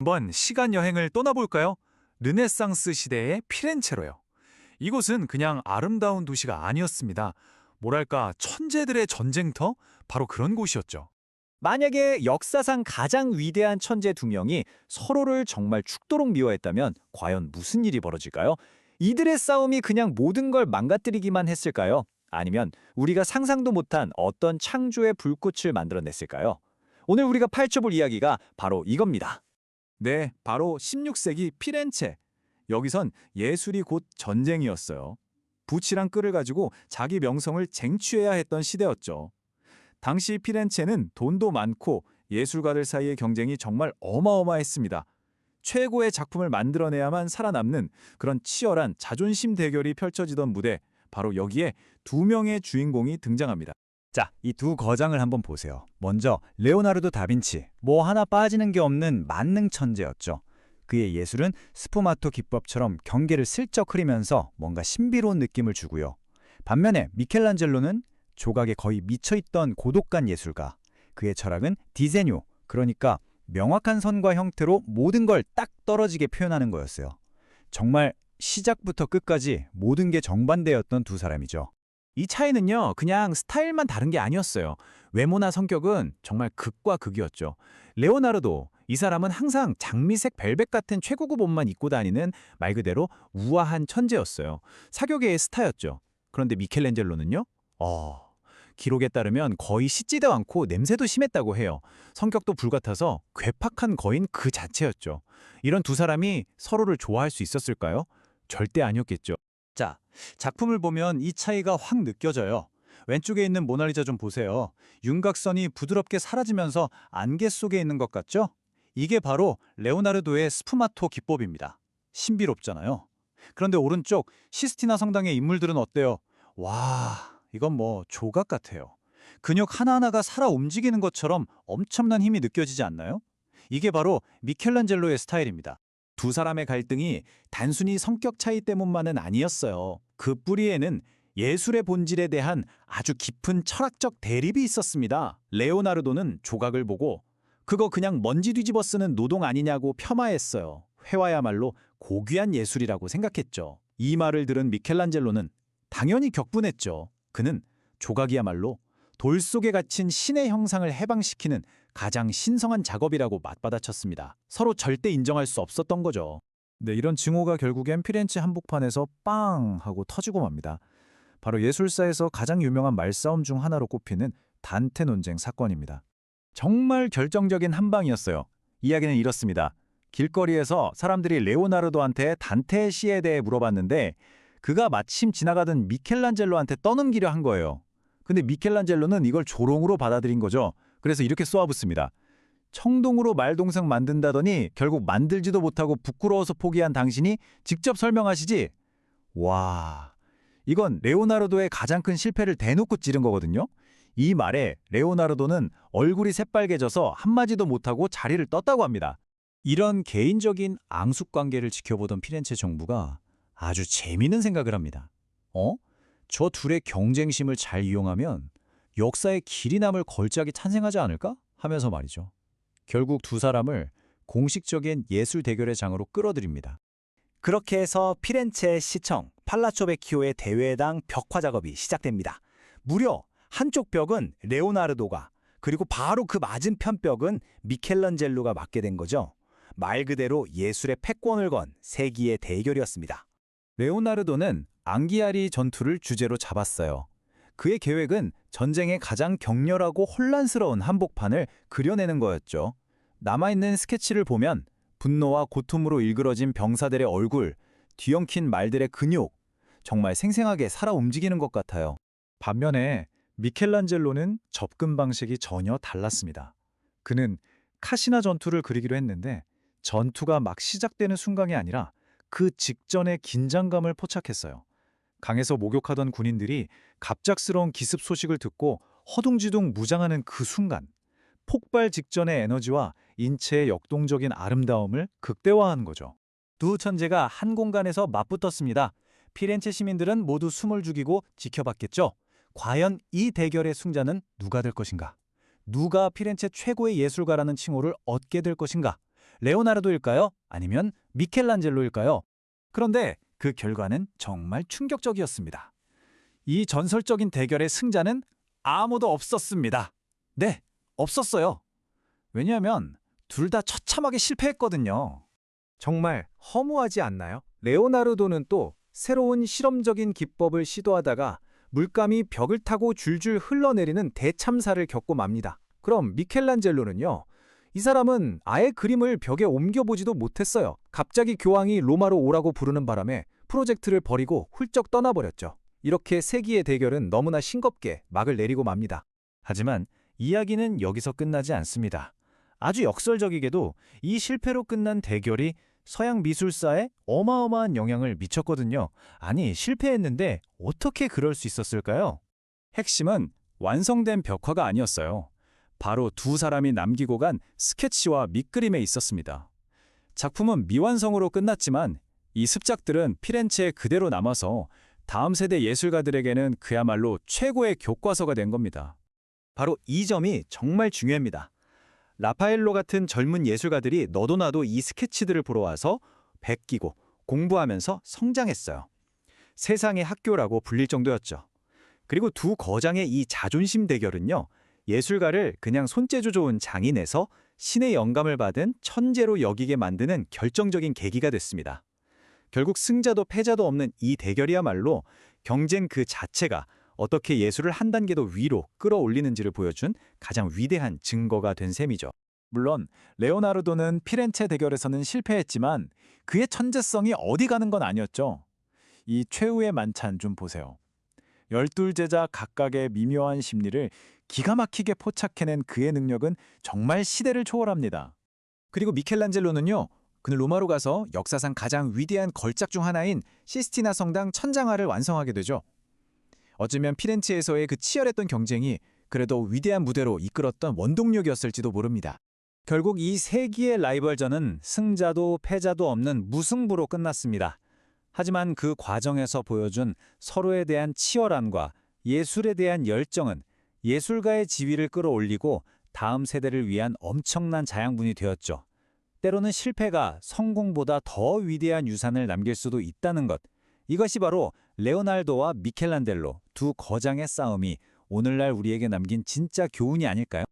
한번 시간 여행을 떠나볼까요? 르네상스 시대의 피렌체로요. 이곳은 그냥 아름다운 도시가 아니었습니다. 뭐랄까 천재들의 전쟁터? 바로 그런 곳이었죠. 만약에 역사상 가장 위대한 천재 두 명이 서로를 정말 죽도록 미워했다면 과연 무슨 일이 벌어질까요? 이들의 싸움이 그냥 모든 걸 망가뜨리기만 했을까요? 아니면 우리가 상상도 못한 어떤 창조의 불꽃을 만들어냈을까요? 오늘 우리가 파헤쳐볼 이야기가 바로 이겁니다. 네, 바로 16세기 피렌체. 여기선 예술이 곧 전쟁이었어요. 붓이랑 끌을 가지고 자기 명성을 쟁취해야 했던 시대였죠. 당시 피렌체는 돈도 많고 예술가들 사이의 경쟁이 정말 어마어마했습니다. 최고의 작품을 만들어내야만 살아남는 그런 치열한 자존심 대결이 펼쳐지던 무대, 바로 여기에 두 명의 주인공이 등장합니다. 자, 이 두 거장을 한번 보세요. 먼저 레오나르도 다빈치, 뭐 하나 빠지는 게 없는 만능 천재였죠. 그의 예술은 스푸마토 기법처럼 경계를 슬쩍 흐리면서 뭔가 신비로운 느낌을 주고요. 반면에 미켈란젤로는 조각에 거의 미쳐있던 고독한 예술가. 그의 철학은 디세뇨, 그러니까 명확한 선과 형태로 모든 걸 딱 떨어지게 표현하는 거였어요. 정말 시작부터 끝까지 모든 게 정반대였던 두 사람이죠. 이 차이는요, 그냥 스타일만 다른 게 아니었어요. 외모나 성격은 정말 극과 극이었죠. 레오나르도, 이 사람은 항상 장미색 벨벳 같은 최고급 옷만 입고 다니는 말 그대로 우아한 천재였어요. 사교계의 스타였죠. 그런데 미켈란젤로는요? 기록에 따르면 거의 씻지도 않고 냄새도 심했다고 해요. 성격도 불같아서 괴팍한 거인 그 자체였죠. 이런 두 사람이 서로를 좋아할 수 있었을까요? 절대 아니었겠죠. 자, 작품을 보면 이 차이가 확 느껴져요. 왼쪽에 있는 모나리자 좀 보세요. 윤곽선이 부드럽게 사라지면서 안개 속에 있는 것 같죠? 이게 바로 레오나르도의 스푸마토 기법입니다. 신비롭잖아요. 그런데 오른쪽 시스티나 성당의 인물들은 어때요? 와, 이건 뭐 조각 같아요. 근육 하나하나가 살아 움직이는 것처럼 엄청난 힘이 느껴지지 않나요? 이게 바로 미켈란젤로의 스타일입니다. 두 사람의 갈등이 단순히 성격 차이 때문만은 아니었어요. 그 뿌리에는 예술의 본질에 대한 아주 깊은 철학적 대립이 있었습니다. 레오나르도는 조각을 보고 그거 그냥 먼지 뒤집어 쓰는 노동 아니냐고 폄하했어요. 회화야말로 고귀한 예술이라고 생각했죠. 이 말을 들은 미켈란젤로는 당연히 격분했죠. 그는 조각이야말로 돌 속에 갇힌 신의 형상을 해방시키는 가장 신성한 작업이라고 맞받아쳤습니다. 서로 절대 인정할 수 없었던 거죠. 네, 이런 증오가 결국엔 피렌체 한복판에서 빵 하고 터지고 맙니다. 바로 예술사에서 가장 유명한 말싸움 중 하나로 꼽히는 단테 논쟁 사건입니다. 정말 결정적인 한 방이었어요. 이야기는 이렇습니다. 길거리에서 사람들이 레오나르도한테 단테의 시에 대해 물어봤는데 그가 마침 지나가던 미켈란젤로한테 떠넘기려 한 거예요. 근데 미켈란젤로는 이걸 조롱으로 받아들인 거죠. 그래서 이렇게 쏘아붙습니다. 청동으로 말동상 만든다더니 결국 만들지도 못하고 부끄러워서 포기한 당신이 직접 설명하시지? 와, 이건 레오나르도의 가장 큰 실패를 대놓고 찌른 거거든요. 이 말에 레오나르도는 얼굴이 새빨개져서 한마디도 못하고 자리를 떴다고 합니다. 이런 개인적인 앙숙관계를 지켜보던 피렌체 정부가 아주 재미있는 생각을 합니다. 저 둘의 경쟁심을 잘 이용하면 역사에 길이 남을 걸작이 탄생하지 않을까? 하면서 말이죠. 결국 두 사람을 공식적인 예술 대결의 장으로 끌어들입니다. 그렇게 해서 피렌체의 시청 팔라초 베키오의 대회당 벽화 작업이 시작됩니다. 무려 한쪽 벽은 레오나르도가, 그리고 바로 그 맞은편 벽은 미켈란젤로가 맡게 된 거죠. 말 그대로 예술의 패권을 건 세기의 대결이었습니다. 레오나르도는 앙기아리 전투를 주제로 잡았어요. 그의 계획은 전쟁의 가장 격렬하고 혼란스러운 한복판을 그려내는 거였죠. 남아있는 스케치를 보면 분노와 고통으로 일그러진 병사들의 얼굴, 뒤엉킨 말들의 근육, 정말 생생하게 살아 움직이는 것 같아요. 반면에 미켈란젤로는 접근 방식이 전혀 달랐습니다. 그는 카시나 전투를 그리기로 했는데 전투가 막 시작되는 순간이 아니라 그 직전의 긴장감을 포착했어요. 강에서 목욕하던 군인들이 갑작스러운 기습 소식을 듣고 허둥지둥 무장하는 그 순간, 폭발 직전의 에너지와 인체의 역동적인 아름다움을 극대화한 거죠. 두 천재가 한 공간에서 맞붙었습니다. 피렌체 시민들은 모두 숨을 죽이고 지켜봤겠죠. 과연 이 대결의 승자는 누가 될 것인가? 누가 피렌체 최고의 예술가라는 칭호를 얻게 될 것인가? 레오나르도일까요? 아니면 미켈란젤로일까요? 그런데 그 결과는 정말 충격적이었습니다. 이 전설적인 대결의 승자는 아무도 없었습니다. 네, 없었어요. 왜냐하면 둘 다 처참하게 실패했거든요. 정말 허무하지 않나요? 레오나르도는 또 새로운 실험적인 기법을 시도하다가 물감이 벽을 타고 줄줄 흘러내리는 대참사를 겪고 맙니다. 그럼 미켈란젤로는요? 이 사람은 아예 그림을 벽에 옮겨보지도 못했어요. 갑자기 교황이 로마로 오라고 부르는 바람에 프로젝트를 버리고 훌쩍 떠나버렸죠. 이렇게 세기의 대결은 너무나 싱겁게 막을 내리고 맙니다. 하지만 이야기는 여기서 끝나지 않습니다. 아주 역설적이게도 이 실패로 끝난 대결이 서양 미술사에 어마어마한 영향을 미쳤거든요. 아니, 실패했는데 어떻게 그럴 수 있었을까요? 핵심은 완성된 벽화가 아니었어요. 바로 두 사람이 남기고 간 스케치와 밑그림에 있었습니다. 작품은 미완성으로 끝났지만 이 습작들은 피렌체에 그대로 남아서 다음 세대 예술가들에게는 그야말로 최고의 교과서가 된 겁니다. 바로 이 점이 정말 중요합니다. 라파엘로 같은 젊은 예술가들이 너도 나도 이 스케치들을 보러 와서 베끼고 공부하면서 성장했어요. 세상의 학교라고 불릴 정도였죠. 그리고 두 거장의 이 자존심 대결은요. 예술가를 그냥 손재주 좋은 장인에서 신의 영감을 받은 천재로 여기게 만드는 결정적인 계기가 됐습니다. 결국 승자도 패자도 없는 이 대결이야말로 경쟁 그 자체가 어떻게 예술을 한 단계 더 위로 끌어올리는지를 보여준 가장 위대한 증거가 된 셈이죠. 물론 레오나르도는 피렌체 대결에서는 실패했지만 그의 천재성이 어디 가는 건 아니었죠. 이 최후의 만찬 좀 보세요. 12제자 각각의 미묘한 심리를 기가 막히게 포착해낸 그의 능력은 정말 시대를 초월합니다. 그리고 미켈란젤로는요. 그는 로마로 가서 역사상 가장 위대한 걸작 중 하나인 시스티나 성당 천장화를 완성하게 되죠. 어쩌면 피렌체에서의 그 치열했던 경쟁이 그래도 위대한 무대로 이끌었던 원동력이었을지도 모릅니다. 결국 이 세기의 라이벌전은 승자도 패자도 없는 무승부로 끝났습니다. 하지만 그 과정에서 보여준 서로에 대한 치열함과 예술에 대한 열정은 예술가의 지위를 끌어올리고 다음 세대를 위한 엄청난 자양분이 되었죠. 때로는 실패가 성공보다 더 위대한 유산을 남길 수도 있다는 것. 이것이 바로 레오나르도와 미켈란젤로 두 거장의 싸움이 오늘날 우리에게 남긴 진짜 교훈이 아닐까요?